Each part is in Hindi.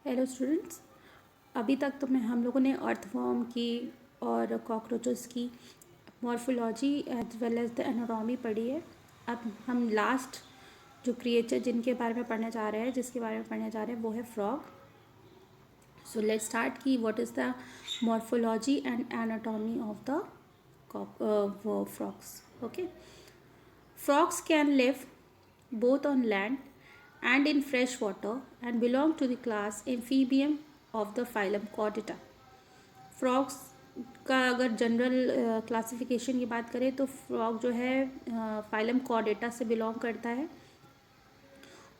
हेलो स्टूडेंट्स, अभी तक तो हम लोगों ने अर्थवर्म की और कॉकरोचेस की morphology as well as the anatomy पढ़ी है। अब हम लास्ट जो क्रिएचर जिनके बारे में पढ़ने जा रहे हैं, जिसके बारे में पढ़ने जा रहे हैं, वो है फ्रॉग। सो लेट्स स्टार्ट की what is the morphology and anatomy of the frogs. Okay, frogs can live both on land and in fresh water and belong to the class Amphibium of the phylum Chordata. Frogs का अगर जनरल क्लासिफिकेशन की बात करें तो फ्रॉग जो है फाइलम कॉर्डेटा से बिलोंग करता है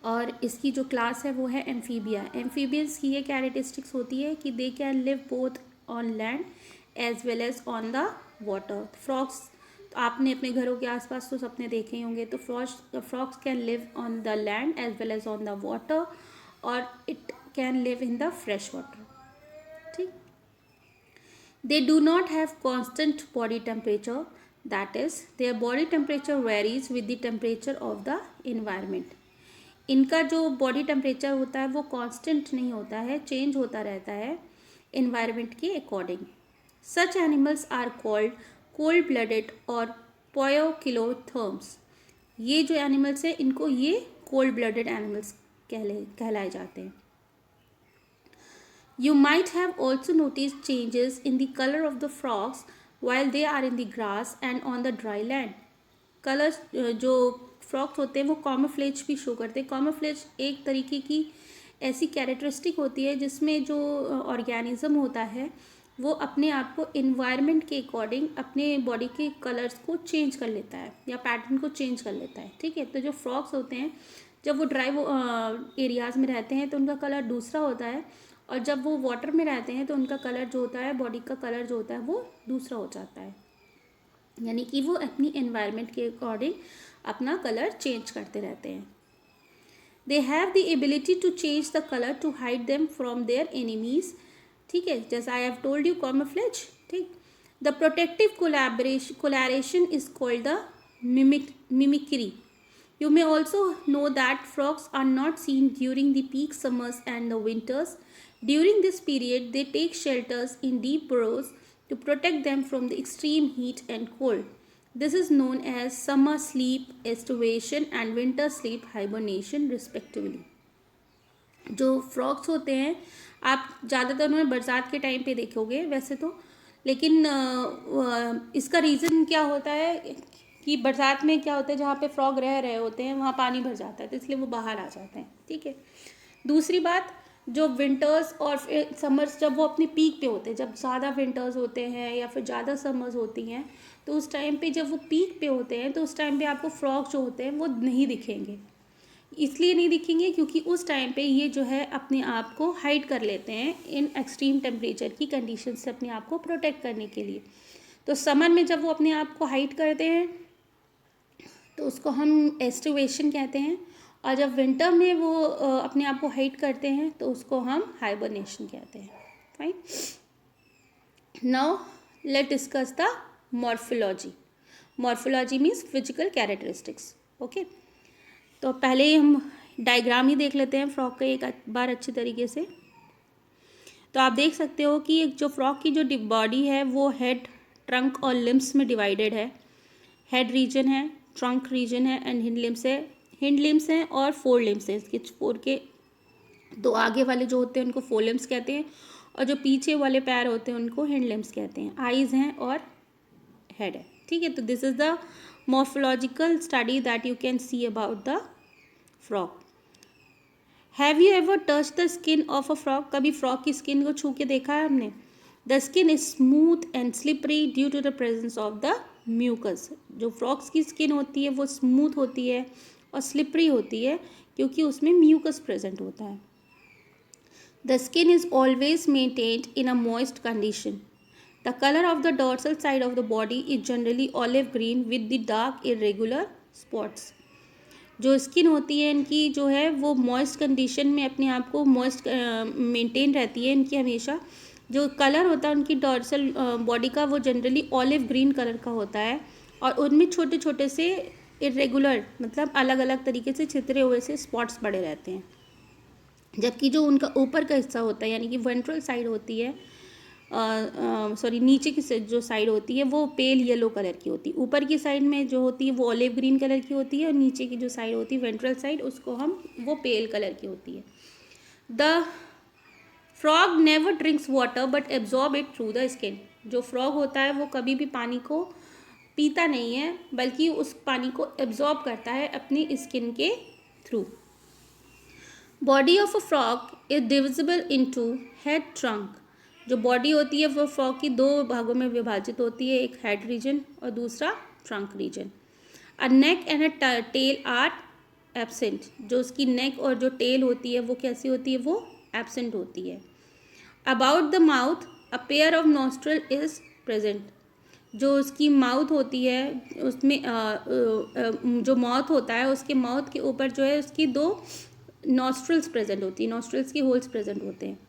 और इसकी जो क्लास है वो है एम्फीबिया। एम्फीबियंस की ये कैरेक्टरिस्टिक्स होती है कि they can live both on land as well as on the water. Frogs तो आपने अपने घरों के आसपास तो सबने देखे ही होंगे। तो frogs can live on the land as well as on the water और it can live in the fresh water. ठीक, they do not have constant body temperature, that is their body temperature varies with the temperature of the environment. इनका जो बॉडी टेम्परेचर होता है वो कांस्टेंट नहीं होता है, चेंज होता रहता है इन्वायरमेंट के according. Such animals are called cold blooded और पोयोकिलोथर्म्स। ये जो एनिमल्स हैं इनको ये कोल्ड ब्लडेड एनिमल्स कहलाए जाते हैं। You might have also noticed changes in the color of the frogs while they are in the grass and on the dry land. Colours जो फ्रॉग्स होते हैं वो कॉमोफ्लेज भी शो करते हैं। कॉमोफ्लेज एक तरीके की ऐसी कैरेक्टरिस्टिक होती है जिसमें जो ऑर्गेनिज्म होता है वो अपने आप को इन्वायरमेंट के अकॉर्डिंग अपने बॉडी के कलर्स को चेंज कर लेता है या पैटर्न को चेंज कर लेता है। ठीक है, तो जो फ्रॉग्स होते हैं जब वो ड्राई एरियाज़ में रहते हैं तो उनका कलर दूसरा होता है और जब वो वाटर में रहते हैं तो उनका कलर जो होता है, बॉडी का कलर जो होता है वो दूसरा हो जाता है। यानी कि वो अपनी एनवायरनमेंट के अकॉर्डिंग अपना कलर चेंज करते रहते हैं। They have the ability to change the colour to hide them from their enemies. ठीक है, जैसा I have told you camouflage. ठीक, the protective colouration is called the mimicry. You may also know that frogs are not seen during the peak summers and the winters. During this period, they take shelters in deep burrows to protect them from the extreme heat and cold. This is known as summer sleep estivation and winter sleep hibernation respectively. जो फ्रॉग्स होते हैं आप ज़्यादातर उन्हें बरसात के टाइम पे देखोगे वैसे तो, लेकिन इसका रीज़न क्या होता है कि बरसात में क्या होता है, जहाँ पे फ्रॉग रह रहे होते हैं वहाँ पानी भर जाता है तो इसलिए वो बाहर आ जाते हैं। ठीक है, दूसरी बात, जो विंटर्स और समर्स जब वो अपनी पीक पे होते हैं, जब ज़्यादा विंटर्स होते हैं या फिर ज़्यादा समर्स होती हैं तो उस टाइम पे जब वो पीक पे होते हैं तो उस टाइम पे आपको फ्रॉग जो होते हैं वो नहीं दिखेंगे। इसलिए नहीं दिखेंगे क्योंकि उस टाइम पे ये जो है अपने आप को हाइड कर लेते हैं इन एक्सट्रीम टेम्परेचर की कंडीशन से अपने आप को प्रोटेक्ट करने के लिए। तो समर में जब वो अपने आप को हाइड करते हैं तो उसको हम एस्टिवेशन कहते हैं और जब विंटर में वो अपने आप को हाइड करते हैं तो उसको हम हाइबरनेशन कहते हैं। Fine, now let discuss the morphology. Morphology means physical characteristics. Okay, तो पहले हम डायग्राम ही देख लेते हैं फ्रॉग का एक बार अच्छी तरीके से। तो आप देख सकते हो कि जो फ्रॉग की जो बॉडी है वो हेड, ट्रंक और लिम्स में डिवाइडेड है। हेड रीजन है, ट्रंक रीजन है एंड हिंड लिम्स हैं और फोर लिम्स हैं। इसके फोर के दो आगे वाले जो होते हैं उनको फोर लिम्स कहते हैं और जो पीछे वाले पैर होते हैं उनको हिंड लिम्स कहते हैं। आइज़ हैं और हेड है। ठीक है, तो this is the morphological study that you can see about the frog. Have you ever touch the skin of a frog? कभी फ्रॉग की स्किन को छू के देखा है हमने? The skin is smooth and slippery due to the presence of the mucus. जो फ्रॉग्स की स्किन होती है वो स्मूथ होती है और स्लिपरी होती है क्योंकि उसमें म्यूकस प्रेजेंट होता है। The skin is always maintained in a moist condition. The colour of the dorsal side of the body is generally olive green with the dark irregular spots. जो स्किन होती है इनकी जो है वो मॉइस्ट कंडीशन में अपने आप को मॉइस्ट मेंटेन रहती है इनकी हमेशा। जो कलर होता है उनकी डॉर्सल बॉडी का वो जनरली ऑलिव ग्रीन कलर का होता है और उनमें छोटे छोटे से इरेगुलर मतलब अलग अलग तरीके से छितरे हुए से स्पॉट्स पड़े रहते हैं। जबकि जो उनका ऊपर का हिस्सा होता है यानी कि वेंट्रल साइड होती है, सॉरी नीचे की जो साइड होती है वो पेल येलो कलर की होती है। ऊपर की साइड में जो होती है वो ऑलिव ग्रीन कलर की होती है और नीचे की जो साइड होती है वेंट्रल साइड उसको हम वो पेल कलर की होती है। The frog never drinks water but absorb it through the skin. जो फ्रॉग होता है वो कभी भी पानी को पीता नहीं है बल्कि उस पानी को एब्जॉर्ब करता है अपनी स्किन के through. Body of a frog is divisible into head trunk. जो बॉडी होती है वो फ्रॉग की दो भागों में विभाजित होती है, एक हेड रीजन और दूसरा trunk region. A neck and a tail are absent. जो उसकी नेक और जो टेल होती है वो कैसी होती है, वो एब्सेंट होती है। About the mouth a pair of nostril is present. जो उसकी माउथ होती है उसमें जो माउथ होता है उसके माउथ के ऊपर जो है उसकी दो नॉस्ट्रल्स प्रेजेंट होती है, नॉस्ट्रल्स के होल्स प्रेजेंट होते हैं।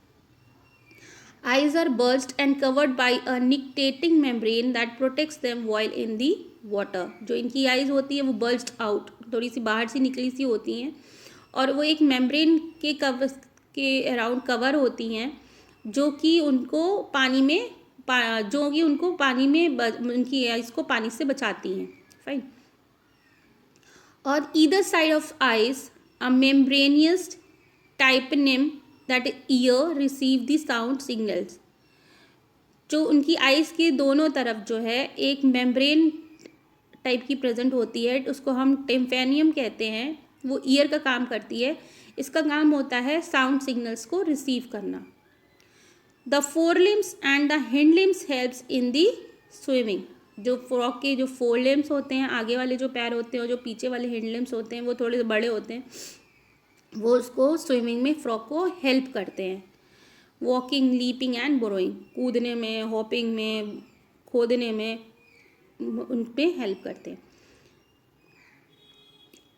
Eyes are burst and covered by a nictitating membrane that protects them while in the water. जो इनकी आइज़ होती है वो burst out, थोड़ी सी बाहर से निकली सी होती हैं और वो एक मेम्ब्रेन के कवर के अराउंड कवर होती हैं जो कि उनको पानी में उनकी आइज़ को पानी से बचाती हैं। Fine. On either side of eyes, a membranous tympanum that ear receive the sound signals. जो उनकी आइज़ के दोनों तरफ जो है एक मेम्ब्रेन टाइप की प्रेजेंट होती है, उसको हम टिम्पैनियम कहते हैं, वो ईयर का काम करती है। इसका काम होता है साउंड सिग्नल्स को रिसीव करना। The four limbs and the hind limbs helps in the swimming. जो फ्रॉग के जो फोर लिम्स होते हैं, आगे वाले जो पैर होते हैं और जो पीछे वाले हिंड लिम्स होते हैं वो थोड़े बड़े होते हैं, वो उसको स्विमिंग में फ्रॉग को हेल्प करते हैं। वॉकिंग, लीपिंग एंड बोरोइंग, कूदने में, हॉपिंग में, खोदने में उन पे हेल्प करते हैं।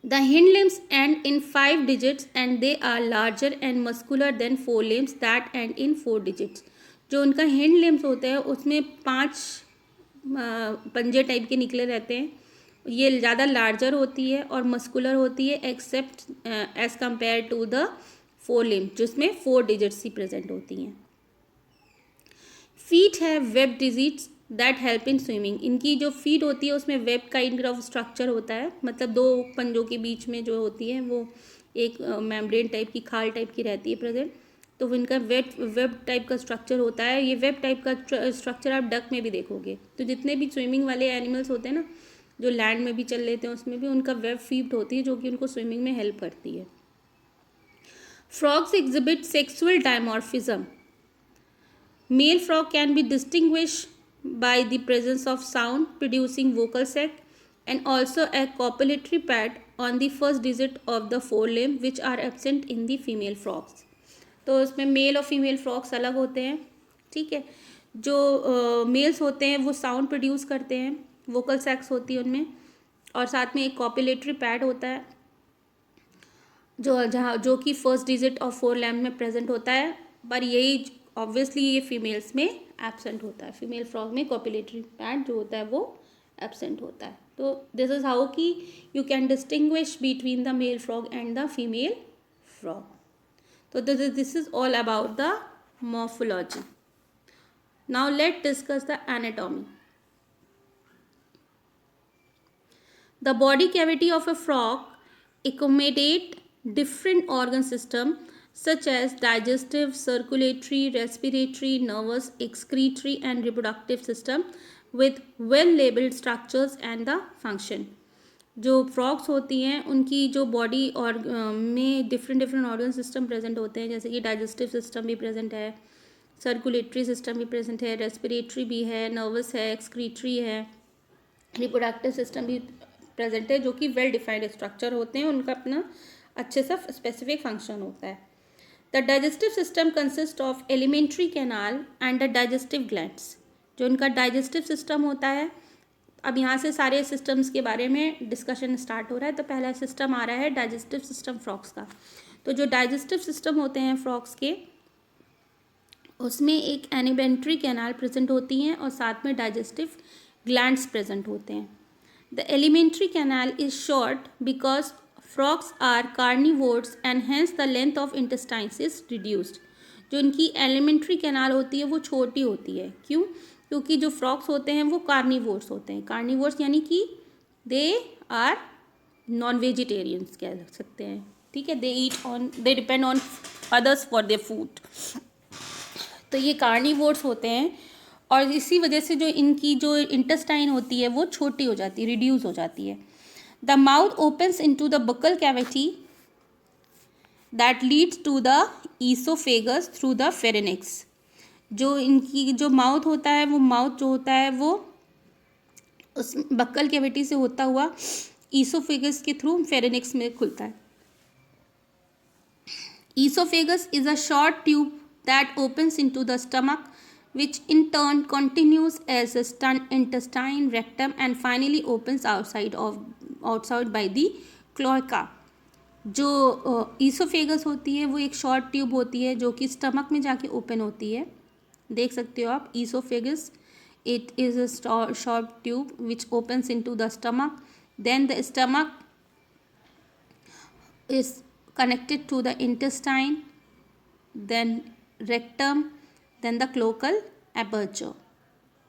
The hind limbs end in 5 digits and they are larger and muscular than four limbs that end in 4 digits. जो उनका हिंड लिम्स होते हैं उसमें 5 पंजे टाइप के निकले रहते हैं। ये ज़्यादा लार्जर होती है और मस्कुलर होती है except as compare to the four limbs जिसमें 4 डिजिट्स ही प्रेजेंट होती हैं। फीट है web digits that help in swimming. इनकी जो फीट होती है उसमें वेब काइंड ऑफ स्ट्रक्चर होता है, मतलब दो पंजों के बीच में जो होती है वो एक मेम्ब्रेन टाइप की खाल टाइप की रहती है प्रेजेंट, तो इनका वेब टाइप का स्ट्रक्चर होता है। ये वेब टाइप का स्ट्रक्चर आप डक में भी देखोगे। तो जितने भी स्विमिंग वाले एनिमल्स होते हैं ना, जो लैंड में भी चल लेते हैं, उसमें भी उनका वेब फीट होती है जो कि उनको स्विमिंग में हेल्प करती है। Frogs exhibit sexual dimorphism. Male frog can be distinguished by the presence of sound producing vocal sac and also a copulatory pad on the first digit of the forelimb which are absent in the female frogs. तो इसमें मेल और फीमेल फ्रॉग्स अलग होते हैं, ठीक है। जो मेल्स होते हैं वो साउंड प्रोड्यूस करते हैं, वोकल सैक्स होती है उनमें, और साथ में एक कॉपुलेटरी पैड होता है जो कि first digit of four lamb में प्रेजेंट होता है, पर यही ऑब्वियसली ये फीमेल्स में एब्सेंट होता है। फीमेल फ्रॉग में कॉपुलेटरी पैड जो होता है वो एब्सेंट होता है। तो दिस इज हाउ कि you can distinguish between the male frog and the female frog. तो this is all about the morphology. Now let discuss the anatomy. The body cavity of a frog accommodate different organ system such as digestive, circulatory, respiratory, nervous, excretory and reproductive system with well labeled structures and the function. जो फ्रॉग्स होती हैं उनकी जो बॉडी और में डिफरेंट ऑर्गन सिस्टम प्रेजेंट होते हैं, जैसे कि डाइजेस्टिव सिस्टम भी प्रेजेंट है, सर्कुलेटरी सिस्टम भी प्रेजेंट है, रेस्पिरेटरी भी है, नर्वस है, एक्सक्रीटरी है, रिप्रोडक्टिव सिस्टम भी प्रेजेंट है, जो कि वेल डिफाइंड स्ट्रक्चर होते हैं, उनका अपना अच्छे सा स्पेसिफिक फंक्शन होता है। The digestive system consist of alimentary canal and the digestive glands. जो उनका डाइजेस्टिव सिस्टम होता है, अब यहाँ से सारे सिस्टम्स के बारे में डिस्कशन स्टार्ट हो रहा है। तो पहला सिस्टम आ रहा है डाइजेस्टिव सिस्टम फ्रॉग्स का। तो जो डाइजेस्टिव सिस्टम होते हैं फ्रॉग्स के, उसमें एक एलिमेंट्री कैनाल प्रेजेंट होती हैं और साथ में डाइजेस्टिव ग्लैंड्स प्रेजेंट होते हैं। The alimentary canal is short because Frogs are carnivores and hence the length of intestines is reduced. जो इनकी एलिमेंट्री कैनाल होती है वो छोटी होती है. क्यों? क्योंकि जो फ्रॉग्स होते हैं वो कार्निवोर्स होते हैं. कार्निवोर्स यानी कि दे आर नॉन वेजिटेरियंस कह सकते हैं. ठीक है, they depend on others for their food. तो ये कार्निवोर्स होते हैं और इसी वजह से जो इनकी जो इंटेस्टाइन होती है वो छोटी हो जाती है, रिड्यूस हो जाती है. The mouth opens into the buccal cavity that leads to the oesophagus through the pharynx. जो इनकी जो माउथ होता है वो माउथ जो होता है वो उस बक्कल कैविटी से होता हुआ ईसोफेगस के थ्रू फेरेनिक्स में खुलता है. Oesophagus is a short tube that opens into the stomach which in turn continues as a intestine, rectum and finally opens outside by the cloaca. जो ईसोफेगस होती है वो एक शॉर्ट ट्यूब होती है जो कि स्टमक में जाके ओपन होती है. देख सकते हो आप oesophagus, it is a short tube which opens into the stomach. Then the stomach is connected to the intestine, then rectum, then the cloacal aperture.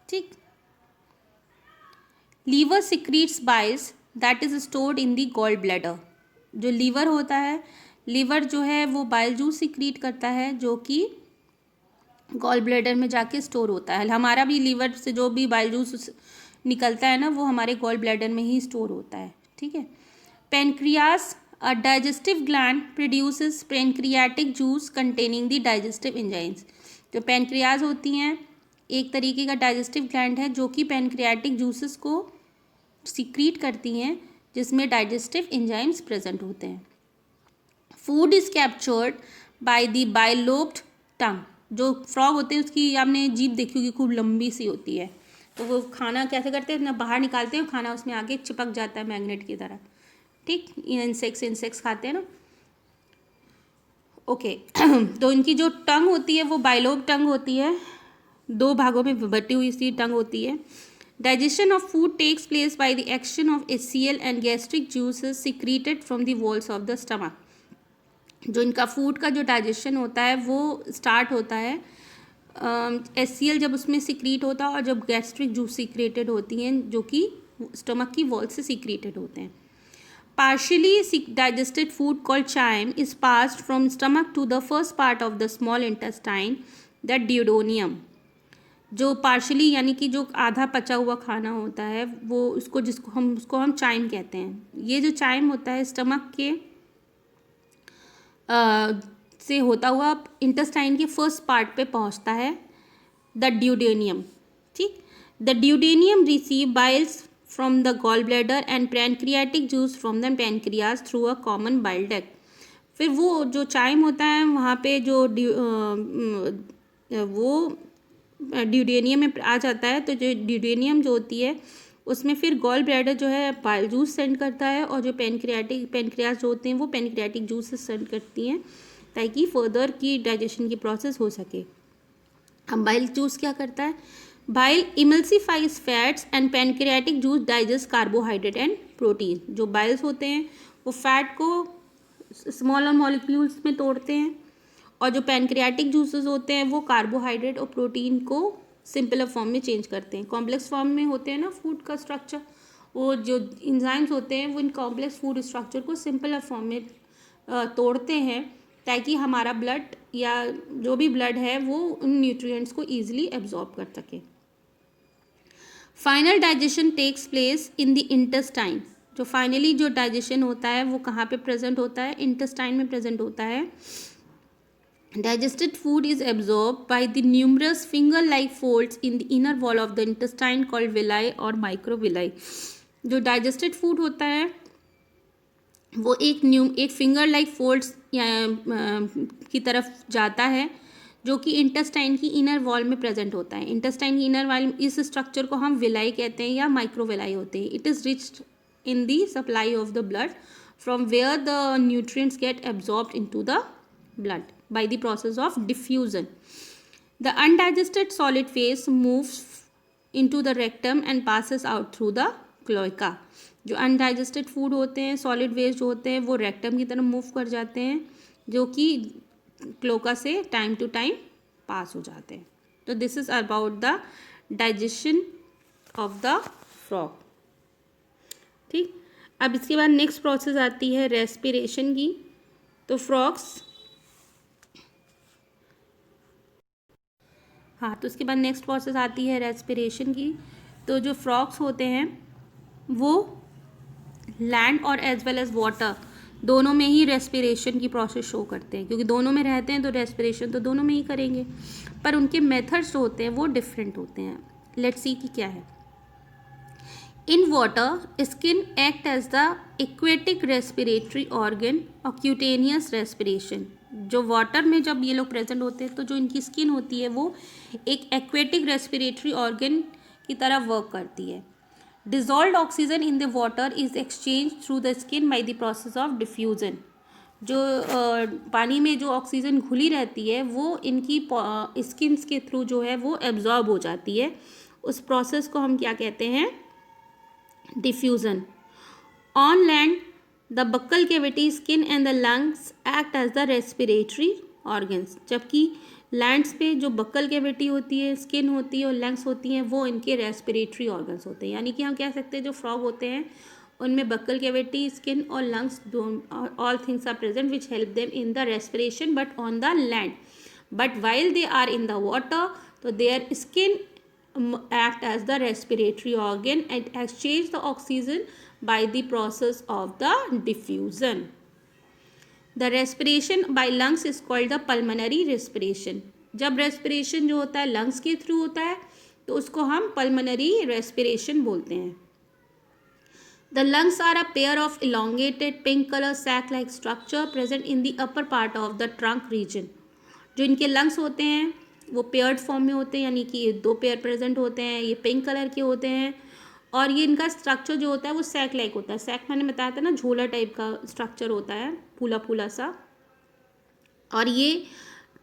ठीक. Liver secretes biles that is stored in the gall bladder. जो लीवर होता है, लीवर जो है वो बाइल जूस सिक्रीट करता है जो कि गॉल ब्लैडर में जाके स्टोर होता है. हमारा भी लीवर से जो भी बाइल जूस निकलता है ना वो हमारे गॉल ब्लैडर में ही स्टोर होता है. ठीक है. Pancreas, a digestive gland, produces pancreatic juice containing the digestive enzymes. जो पेनक्रियाज होती हैं एक तरीके का डाइजेस्टिव ग्लैंड है जो कि पेनक्रियाटिक जूसेस को सिक्रीट करती हैं जिसमें डाइजेस्टिव एंजाइम्स प्रेजेंट होते हैं. Food is captured by the bilobed tongue. जो फ्रॉग होते हैं उसकी आपने जीभ देखी होगी, खूब लंबी सी होती है. तो वो खाना कैसे करते हैं, अपना बाहर निकालते हैं, खाना उसमें आके चिपक जाता है मैग्नेट की तरह. ठीक, इंसेक्ट्स खाते हैं ना. ओके. तो इनकी जो टंग होती है वो बाइलोब टंग होती है, दो भागों में बटी हुई सी टंग होती है. Digestion of food takes place by the action of HCl and gastric juices secreted from the walls of the stomach. जो इनका फूड का जो डाइजेशन होता है वो स्टार्ट होता है HCl जब उसमें सिक्रीट होता है और जब गैस्ट्रिक जूस सिक्रेटेड होती हैं जो कि स्टमक की वॉल से सिक्रीटेड होते हैं. Partially digested food called chyme is passed from stomach to the first part of the small intestine, the duodenum. जो पार्शली यानी कि जो आधा पचा हुआ खाना होता है वो उसको हम चाइम कहते हैं. ये जो चाइम होता है स्टमक के से होता हुआ इंटेस्टाइन के फर्स्ट पार्ट पे पहुंचता है, द ड्यूडेनियम. ठीक. The duodenum receive biles from the gallbladder and pancreatic juice from the pancreas through a common bile duct. फिर वो जो चाइम होता है वहाँ पे जो वो ड्यूडेनियम में आ जाता है. तो जो ड्यूडेनियम जो होती है उसमें फिर गॉल ब्लैडर जो है बाइल जूस सेंड करता है और जो पेनक्रियाज जो होते हैं वो पेनक्रियाटिक जूस सेंड करती हैं ताकि फर्दर की डाइजेशन की प्रोसेस हो सके. अब बाइल जूस क्या करता है, bile emulsifies fats and pancreatic juice digest carbohydrate and protein. जो बाइल्स होते हैं वो फैट को स्मॉलर मॉलिक्यूल्स में तोड़ते हैं और जो पेनक्रियाटिक जूसेस होते हैं वो कार्बोहाइड्रेट और प्रोटीन को सिंपलर फॉर्म में चेंज करते हैं. कॉम्प्लेक्स फॉर्म में होते हैं ना फूड का स्ट्रक्चर, वो जो एंजाइम्स होते हैं वो इन कॉम्प्लेक्स फूड स्ट्रक्चर को सिंपलर फॉर्म में तोड़ते हैं ताकि हमारा ब्लड या जो भी ब्लड है वो उन न्यूट्रिएंट्स को ईजिली एब्जॉर्ब कर सके. Final digestion takes place in the intestine. जो फाइनली जो डाइजेशन होता है वो कहाँ पे प्रेजेंट होता है, इंटेस्टाइन में प्रेजेंट होता है. Digested food is absorb by the numerous finger like folds in the inner wall of the intestine called villi और माइक्रोविलाई. जो डाइजेस्टेड फूड होता है वो एक फिंगर लाइक फोल्ड्स की तरफ जाता है जो कि इंटेस्टाइन की इनर वॉल में प्रेजेंट होता है. इंटेस्टाइन की इनर वॉल, इस स्ट्रक्चर को हम विलाई कहते हैं या माइक्रोविलाई होते हैं. It is rich in the supply of the blood from where the nutrients get absorbed into the blood by the process of diffusion. The undigested solid phase moves into the rectum and passes out through the cloaca. जो अनडाइजेस्टेड फूड होते हैं, सॉलिड वेस्ट जो होते हैं, वो रेक्टम की तरफ मूव कर जाते हैं, जो कि क्लोका से टाइम टू टाइम पास हो जाते हैं। तो this is about the digestion of the frog. ठीक, अब इसके बाद नेक्स्ट प्रोसेस आती है रेस्पिरेशन की। तो फ्रॉग्स, हाँ, तो उसके बाद नेक्स्ट प्रोसेस आती है रेस्पिरेशन की। तो जो फ्रॉग्स होते हैं वो लैंड और एज वेल एज वाटर दोनों में ही रेस्पिरेशन की प्रोसेस शो करते हैं, क्योंकि दोनों में रहते हैं तो रेस्पिरेशन तो दोनों में ही करेंगे, पर उनके मेथड्स जो होते हैं वो डिफरेंट होते हैं। लेट्स सी कि क्या है। In water skin act as the aquatic respiratory organ और क्यूटेनियस रेस्पिरेशन। जो वाटर में जब ये लोग प्रेजेंट होते हैं तो जो इनकी स्किन होती है वो एक एक्वेटिक रेस्पिरेटरी ऑर्गन की तरह वर्क करती है। Dissolved oxygen in the water is exchange through the skin bye the process of diffusion. जो पानी में जो ऑक्सीजन घुली रहती है वो इनकी स्किन्स के थ्रू जो है वो एब्जॉर्ब हो जाती है। उस प्रोसेस को हम क्या कहते हैं? Diffusion. On land the buccal cavity, skin and the lungs act as the respiratory organs. जबकि लैंड्स पे जो बक्कल कैविटी होती है, स्किन होती है और लंग्स होती हैं, वो इनके रेस्पिरेटरी ऑर्गन्स होते हैं। यानी कि हम कह सकते हैं जो फ्रॉग होते हैं उनमें बक्कल कैविटी, स्किन और lungs all things are present which help them in the respiration but on the land. But while they are in the water तो their skin act as the respiratory organ and exchange the oxygen by the process of the diffusion. The respiration by lungs is called the pulmonary respiration. जब respiration जो होता है lungs के थ्रू होता है तो उसको हम pulmonary respiration बोलते हैं। The lungs are a pair of elongated pink color sac-like structure present in the upper part of the trunk region. जो इनके lungs होते हैं वो पेयर्ड फॉर्म में होते हैं, यानी कि ये 2 पेयर प्रेजेंट होते हैं, ये पिंक कलर के होते हैं और ये इनका स्ट्रक्चर जो होता है वो सैक लाइक होता है। सैक मैंने बताया था ना, झोला टाइप का स्ट्रक्चर होता है, फूला फूला सा। और ये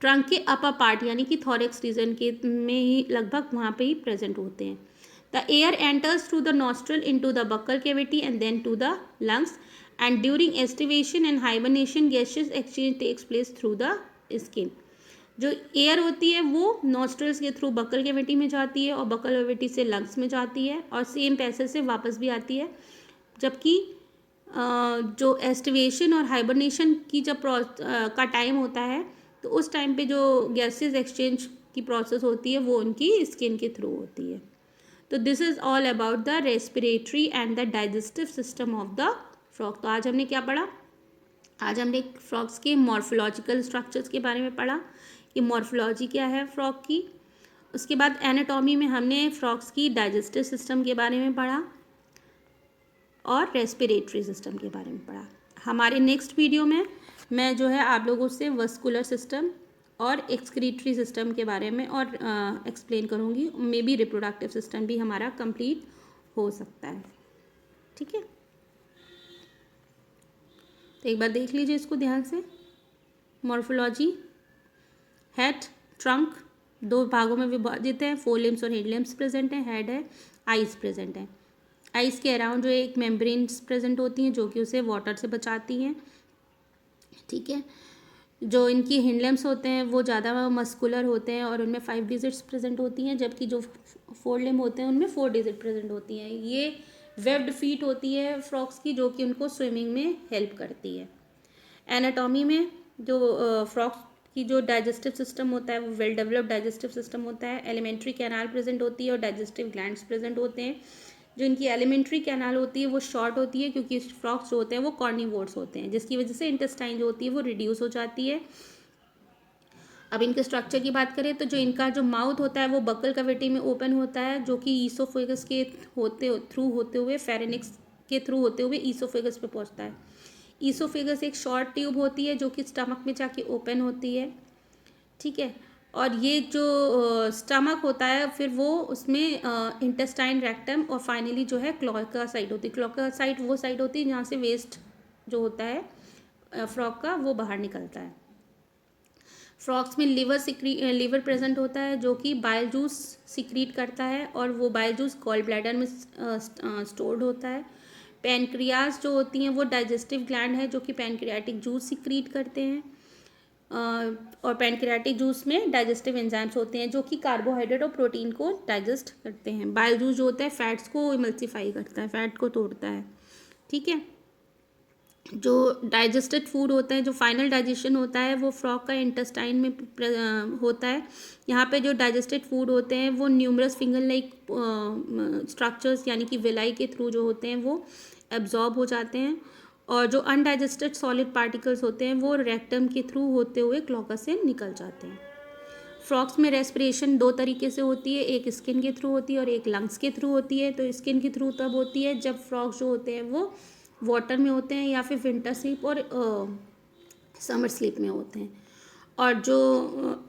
ट्रंक के अपर पार्ट यानी कि थॉरेक्स रीजन के में ही लगभग वहाँ पे ही प्रेजेंट होते हैं। The air enters through the nostril into the buccal cavity and then to the lungs and during aestivation and hibernation gases exchange takes place through the skin. जो एयर होती है वो नॉस्ट्रल्स के थ्रू बक्कल कैविटी में जाती है और बक्कल कैविटी से लंग्स में जाती है और सेम पैसेज से वापस भी आती है। जबकि जो एस्टिवेशन और हाइबरनेशन की जब का टाइम होता है तो उस टाइम पे जो गैसेस एक्सचेंज की प्रोसेस होती है वो उनकी स्किन के थ्रू होती है। तो this is all about the respiratory and the digestive system of the frog. तो आज हमने क्या पढ़ा? आज हमने फ्रॉग्स के मॉर्फोलॉजिकल स्ट्रक्चर्स के बारे में पढ़ा कि मॉर्फोलॉजी क्या है फ्रॉग की। उसके बाद एनाटॉमी में हमने फ्रॉग्स की डाइजेस्टिव सिस्टम के बारे में पढ़ा और रेस्पिरेटरी सिस्टम के बारे में पढ़ा। हमारे नेक्स्ट वीडियो में मैं जो है आप लोगों से वस्कुलर सिस्टम और एक्सक्रीटरी सिस्टम के बारे में और एक्सप्लेन करूँगी। मे बी रिप्रोडक्टिव सिस्टम भी हमारा कंप्लीट हो सकता है। ठीक है, तो एक बार देख लीजिए इसको ध्यान से। मॉर्फोलॉजी, हेड, ट्रंक 2 भागों में विभाजित है। 4 लिम्स और हेड लिम्स प्रेजेंट है। हेड है, आइज प्रेजेंट है। आइज के अराउंड जो एक मेम्ब्रेन्स प्रेजेंट होती हैं जो कि उसे वाटर से बचाती हैं। ठीक है, जो इनकी हिंड लिम्स होते हैं वो ज़्यादा मस्कुलर होते हैं और उनमें 5 डिजिट्स प्रेजेंट होती हैं, जबकि जो 4 लिम्ब होते हैं उनमें 4 डिजिट प्रेजेंट होती हैं। ये वेब्ड फीट होती है फ्रॉग्स की जो कि उनको स्विमिंग में हेल्प करती है। एनाटॉमी में जो फ्रॉग्स की जो डाइजेस्टिव सिस्टम होता है वो वेल डेवलप्ड डाइजेस्टिव सिस्टम होता है। एलिमेंट्री कैनाल प्रेजेंट होती है और डाइजेस्टिव ग्लैंड्स प्रेजेंट होते हैं। जो इनकी एलिमेंट्री कैनाल होती है वो शॉर्ट होती है क्योंकि फ्रॉग्स जो होते हैं वो कॉर्निवोर्स होते हैं, जिसकी वजह से इंटेस्टाइन जो होती है वो रिड्यूस हो जाती है। अब इनके स्ट्रक्चर की बात करें तो जो इनका जो माउथ होता है वो बक्कल कैविटी में ओपन होता है, जो कि ईसोफेगस के थ्रू होते हुए फेरेनिक्स के थ्रू होते हुए ईसोफेगस पे पहुंचता है। ईसोफेगस एक शॉर्ट ट्यूब होती है जो कि स्टमक में जाके ओपन होती है। ठीक है, और ये जो स्टमक होता है फिर वो उसमें इंटेस्टाइन, रेक्टम और फाइनली जो है क्लोएका साइट होती है। क्लोएका साइट वो साइट होती है जहाँ से वेस्ट जो होता है फ्रॉग का वो बाहर निकलता है। फ्रॉग्स में लिवर प्रेजेंट होता है जो कि बाइल जूस सिक्रीट करता है और वो बाइल जूस गॉल ब्लैडर में स्टोर्ड होता है। पैनक्रियाज जो होती हैं वो डाइजेस्टिव ग्लैंड है जो कि पैनक्रियाटिक जूस सिक्रीट करते हैं, और पैनक्रियाटिक जूस में डाइजेस्टिव एंजाइम्स होते हैं जो कि कार्बोहाइड्रेट और प्रोटीन को डाइजेस्ट करते हैं। बाइल जूस जो होता है फैट्स को इमल्सीफाई करता है, फैट को तोड़ता है, ठीक है। जो डाइजेस्टेड फूड होता है, जो फाइनल डाइजेशन होता है वो फ्रॉग का इंटेस्टाइन में होता है। यहाँ पे जो डाइजेस्टेड फूड होते हैं वो न्यूमरस फिंगर लाइक स्ट्रक्चर्स यानी कि विलाई के थ्रू जो होते हैं वो एब्जॉर्ब हो जाते हैं, और जो अनडाइजेस्टेड सॉलिड पार्टिकल्स होते हैं वो रेक्टम के थ्रू होते हुए क्लोअका से निकल जाते हैं। फ्रॉग्स में रेस्पिरेशन दो तरीके से होती है, एक स्किन के थ्रू होती है और एक लंग्स के थ्रू होती है। तो स्किन के थ्रू तब होती है जब फ्रॉग्स जो होते हैं वो वाटर में होते हैं या फिर विंटर स्लीप और समर स्लीप में होते हैं, और जो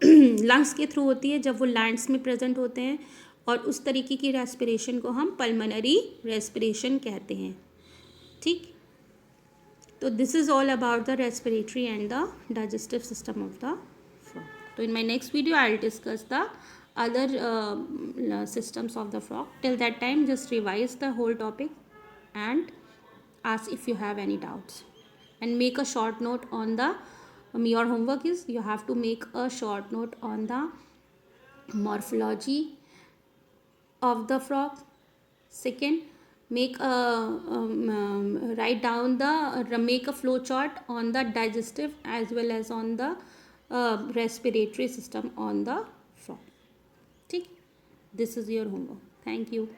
लंग्स के थ्रू होती है जब वो लैंड्स में प्रेजेंट होते हैं, और उस तरीके की रेस्पिरेशन को हम पल्मोनरी रेस्पिरेशन कहते हैं, ठीक। तो this is all about the respiratory and the digestive system of the frog. So in my next video I will discuss the other systems of the frog. Till that time just revise the whole topic and ask if you have any doubts, and make a short note on the your homework is you have to make a short note on the morphology of the frog. Second, make a write down the make a flow chart on the digestive as well as on the respiratory system on the frog, ठीक। This is your homework. Thank you.